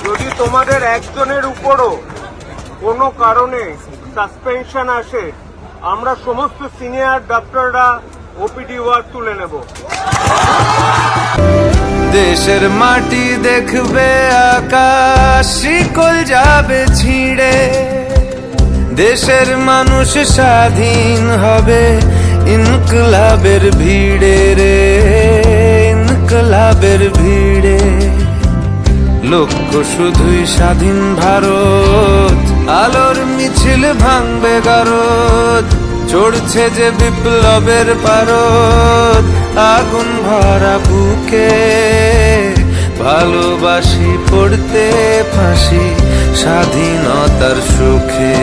যদি তোমাদের একজনের উপরও কোনো কারণে সাসপেনশন আসে, আমরা সমস্ত সিনিয়র ডক্টররা ওপিডি ওয়ার্ক তুলে নেব। দেশের মাটি দেখবে আকাশ, শিকল যাবে ছিঁড়ে। দেশের মানুষ স্বাধীন হবে ইনকলাবের ভিড়ে রে, ইনকলাবের ভিড়ে। লক্ষ্য শুধুই স্বাধীন ভারত, আলোর মিছিল ভাঙবে গারদ। চড়ছে যে বিপ্লবের পারদ, আগুন ভরা বুকে ভালোবাসি পড়তে ফাঁসি স্বাধীনতার সুখে।